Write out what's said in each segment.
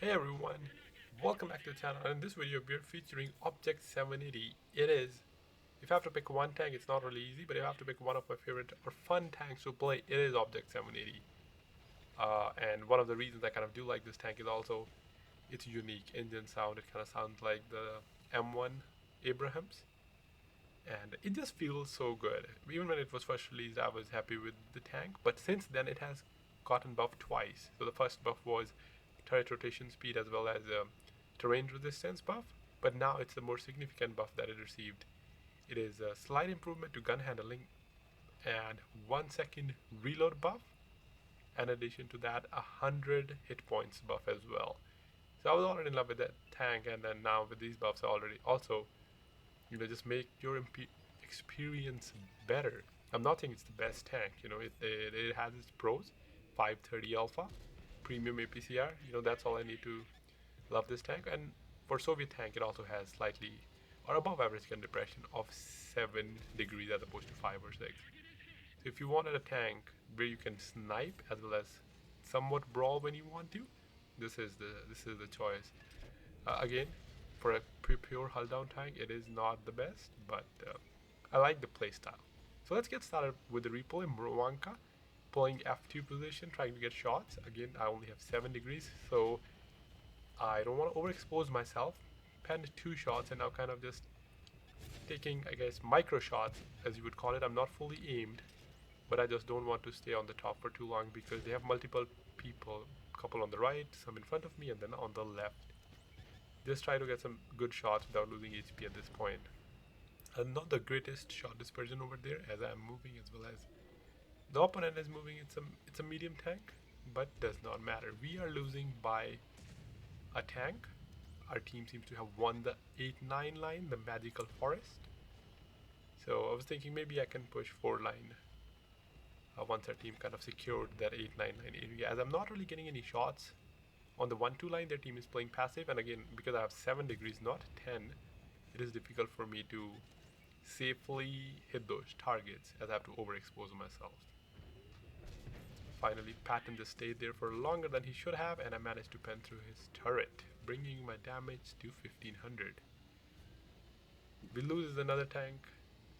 Hey everyone, welcome back to the channel. In this video, we're featuring Object 780. It is, if I have to pick one tank, it's not really easy, but if I have to pick one of my favorite or fun tanks to play, it is Object 780. And one of the reasons I kind of do like this tank is also its unique engine sound. It kind of sounds like the M1 Abrahams, and it just feels so good. Even when it was first released, I was happy with the tank, but since then it has gotten buffed twice. So the first buff was turret rotation speed as well as terrain resistance buff, but now it's the more significant buff that it received. It is a slight improvement to gun handling and 1 second reload buff, in addition to that 100 hit points buff as well. So I was already in love with that tank, and then now with these buffs I already also just make your experience better. I'm not saying it's the best tank, it has its pros. 530 alpha, premium APCR, that's all I need to love this tank. And for Soviet tank, it also has slightly or above average gun depression of 7 degrees as opposed to 5 or 6. So if you wanted a tank where you can snipe as well as somewhat brawl when you want to, this is the choice. Again, for a pure hull down tank, it is not the best, but I like the playstyle. So let's get started with the replay. Mruanka pulling F2 position, trying to get shots. Again, I only have 7 degrees, so I don't want to overexpose myself. Penned 2 shots and now kind of just taking, I guess, micro shots, as you would call it. I'm not fully aimed, but I just don't want to stay on the top for too long because they have multiple people, couple on the right, some in front of me, and then on the left. Just try to get some good shots without losing HP at this point. And not the greatest shot dispersion over there as I'm moving, as well as the opponent is moving. It's a medium tank, but does not matter. We are losing by a tank. Our team seems to have won the 8-9 line, the magical forest. So I was thinking maybe I can push 4 line once our team kind of secured that 8-9 line area, as I'm not really getting any shots on the 1-2 line. Their team is playing passive, and again, because I have 7 degrees, not 10, it is difficult for me to safely hit those targets as I have to overexpose myself. Finally, Patton just stayed there for longer than he should have, and I managed to pen through his turret, bringing my damage to 1500. We lose another tank.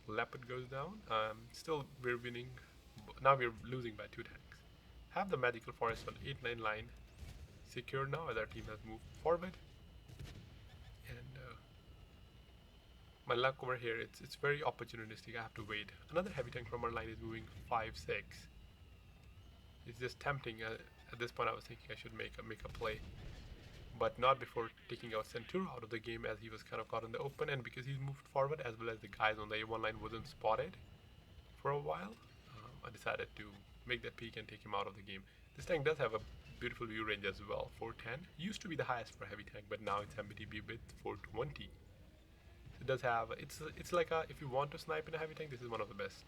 Leopard goes down. Still, we're winning. Now we're losing by 2 tanks. Have the magical forest on 8-9 line secure now as our team has moved forward. And my luck over here, it's very opportunistic. I have to wait. Another heavy tank from our line is moving 5-6. It's just tempting. At this point I was thinking I should make a play, but not before taking out Centura out of the game, as he was kind of caught in the open, and because he's moved forward as well as the guys on the A1 line wasn't spotted for a while. I decided to make that peek and take him out of the game. This tank does have a beautiful view range as well. 410 used to be the highest for a heavy tank, but now it's MBTB with 420. It does have, it's like if you want to snipe in a heavy tank, this is one of the best.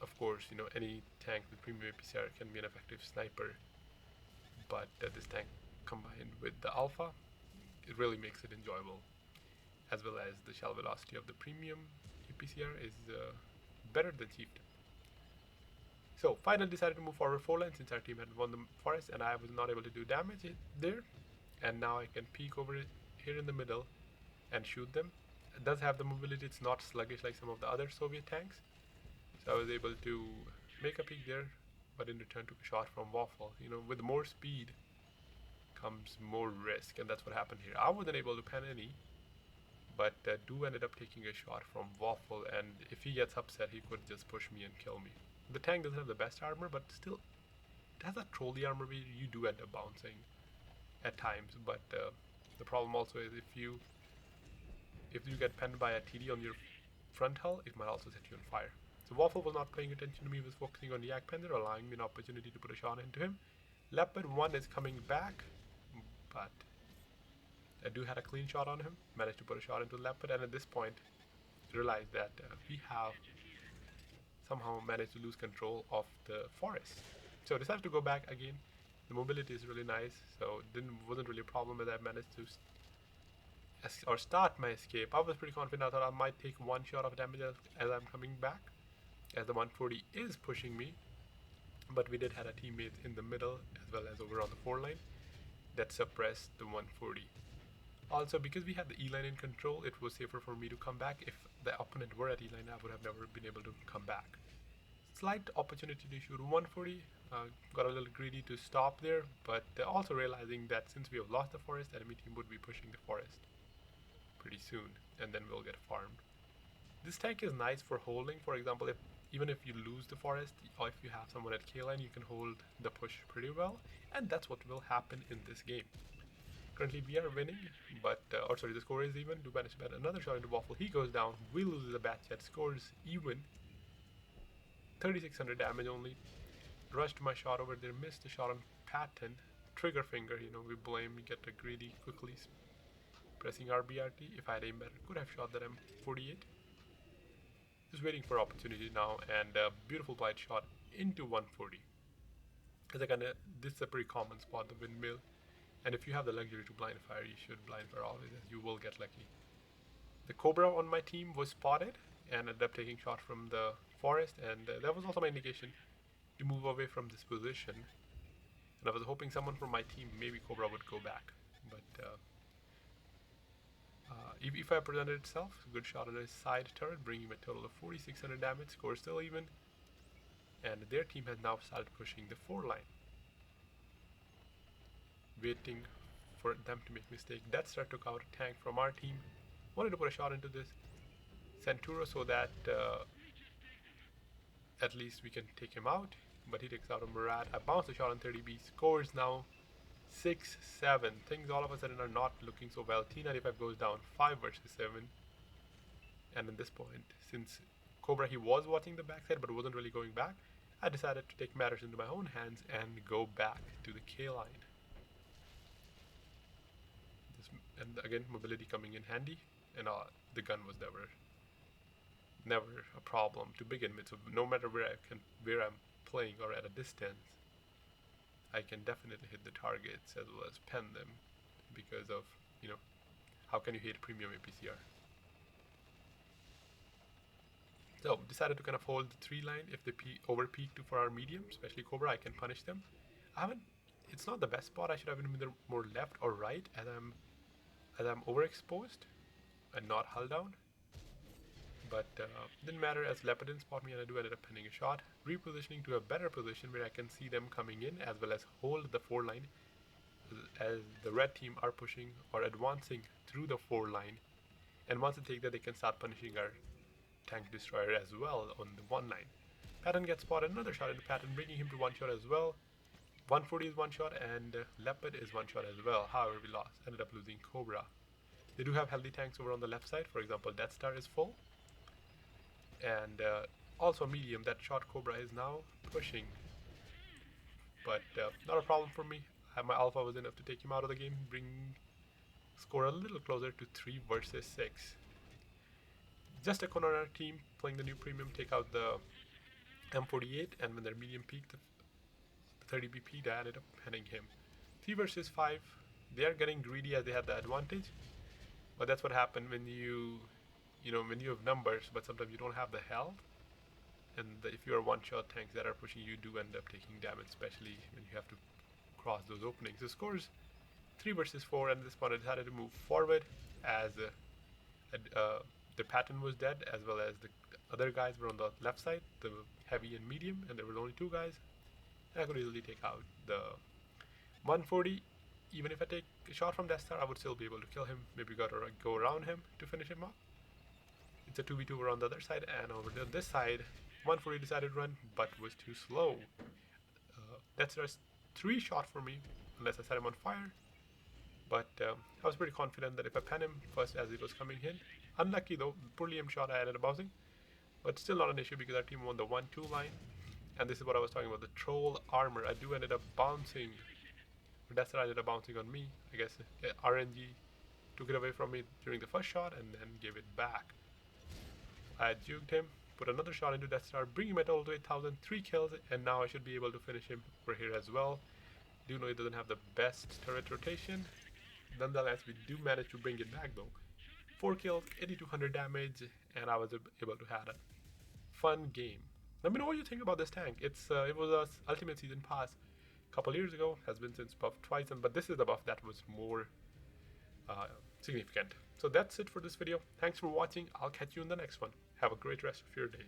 Of course, any tank with premium APCR can be an effective sniper, but this tank combined with the alpha, it really makes it enjoyable, as well as the shell velocity of the premium APCR is better than chieftain. So finally decided to move forward 4 lines since our team had won the forest and I was not able to do damage there, and now I can peek over it here in the middle and shoot them. It does have the mobility, it's not sluggish like some of the other Soviet tanks, so I was able to make a peek there, but in return took a shot from Waffle. With more speed comes more risk, and that's what happened here. I wasn't able to pen any, but do ended up taking a shot from Waffle, and if he gets upset he could just push me and kill me. The tank doesn't have the best armor, but still it has that trolley armor where you do end up bouncing at times, but the problem also is if you get penned by a TD on your front hull, it might also set you on fire. So Waffle was not paying attention to me, was focusing on Yak Pender, allowing me an opportunity to put a shot into him. Leopard 1 is coming back, but I do had a clean shot on him, managed to put a shot into Leopard, and at this point realized that we have somehow managed to lose control of the forest. So I decided to go back again. The mobility is really nice, so it wasn't really a problem as I managed to start my escape. I was pretty confident. I thought I might take 1 shot of damage as I'm coming back, as the 140 is pushing me, but we did have a teammate in the middle as well as over on the 4 line. that suppressed the 140. Also, because we had the E-line in control, it was safer for me to come back. If the opponent were at E-line, I would have never been able to come back. Slight opportunity to shoot 140. Got a little greedy to stop there, but also realizing that since we have lost the forest, enemy team would be pushing the forest pretty soon, and then we'll get farmed. This tank is nice for holding. For example, even if you lose the forest, or if you have someone at K-line, you can hold the push pretty well, and that's what will happen in this game. Currently we are winning, but or sorry, the score is even. Do manage to bat another shot into Waffle. He goes down. We lose the bat yet. Scores even. 3600 damage only. Rushed my shot over there. Missed the shot on Patton. Trigger finger. We blame. We get a greedy quickly. Pressing RBRT. If I had aimed better, could have shot that M48. Just waiting for opportunity now, and a beautiful blind shot into 140. This is a pretty common spot, the windmill. And if you have the luxury to blind fire, you should blind fire always, as you will get lucky. The Cobra on my team was spotted and ended up taking shot from the forest, and that was also my indication to move away from this position. And I was hoping someone from my team, maybe Cobra, would go back. But if I presented itself, good shot on his side turret, bringing him a total of 4600 damage, score still even. And their team has now started pushing the 4 line. Waiting for them to make mistake. Death Star took out a tank from our team. Wanted to put a shot into this Centuro so that at least we can take him out, but he takes out a Murad. I bounced a shot on 30B. Scores now 6-7. Things all of a sudden are not looking so well. T95 goes down 5 versus 7. And at this point, since Cobra, he was watching the backside but wasn't really going back, I decided to take matters into my own hands and go back to the K line. And again, mobility coming in handy, and the gun was never a problem to begin with. So no matter where I'm playing or at a distance, I can definitely hit the targets as well as pen them, because of how can you hate premium APCR? So decided to kind of hold the 3 line. If they over peak for our medium, especially Cobra, I can punish them. It's not the best spot. I should have been either more left or right, as I'm overexposed and not hull down. But didn't matter, as Leopardin spot me, and I ended up penning a shot. Repositioning to a better position where I can see them coming in, as well as hold the 4 line, as the red team are pushing or advancing through the 4 line. And once they take that, they can start punishing our tank destroyer as well on the 1 line. Patton gets spotted, another shot into Patton, bringing him to 1 shot as well. 140 is 1 shot, and Leopard is 1 shot as well. However, we lost. Ended up losing Cobra. They do have healthy tanks over on the left side. For example, Death Star is full. And also medium. That shot Cobra is now pushing. But not a problem for me. My alpha was enough to take him out of the game. Score a little closer to 3 versus 6. Just a con on our team playing the new premium. Take out the M48, and when their medium peaked, the 30 BP, I ended up penning him. 3 versus 5. They are getting greedy as they have the advantage, but that's what happened when you have numbers, but sometimes you don't have the health. And if you are 1-shot tanks that are pushing, you do end up taking damage, especially when you have to cross those openings. The scores 3 versus 4, and this point I decided to move forward as the Patton was dead, as well as the other guys were on the left side, the heavy and medium, and there were only 2 guys. I could easily take out the 140. Even if I take a shot from Death Star, I would still be able to kill him. Maybe gotta go around him to finish him off. It's a 2v2 over on the other side, and over this side, 140 decided to run, but was too slow. Death Star's 3 shot for me, unless I set him on fire. But I was pretty confident that if I pen him first as it was coming in, unlucky though, poorly aimed shot, I ended up bouncing. But still not an issue because our team won the 1-2 line. And this is what I was talking about, the troll armor. I do ended up bouncing. Death Star ended up bouncing on me. I guess RNG took it away from me during the first shot and then gave it back. I juked him, put another shot into Death Star, bringing my total to 8,000, 3 kills, and now I should be able to finish him over here as well. Do know he doesn't have the best turret rotation. Nonetheless, we do manage to bring it back though. 4 kills, 8,200 damage, and I was able to have a fun game. Let me know what you think about this tank. It was a Ultimate Season Pass a couple years ago, has been since buff twice, but this is the buff that was more significant. So that's it for this video. Thanks for watching. I'll catch you in the next one. Have a great rest of your day.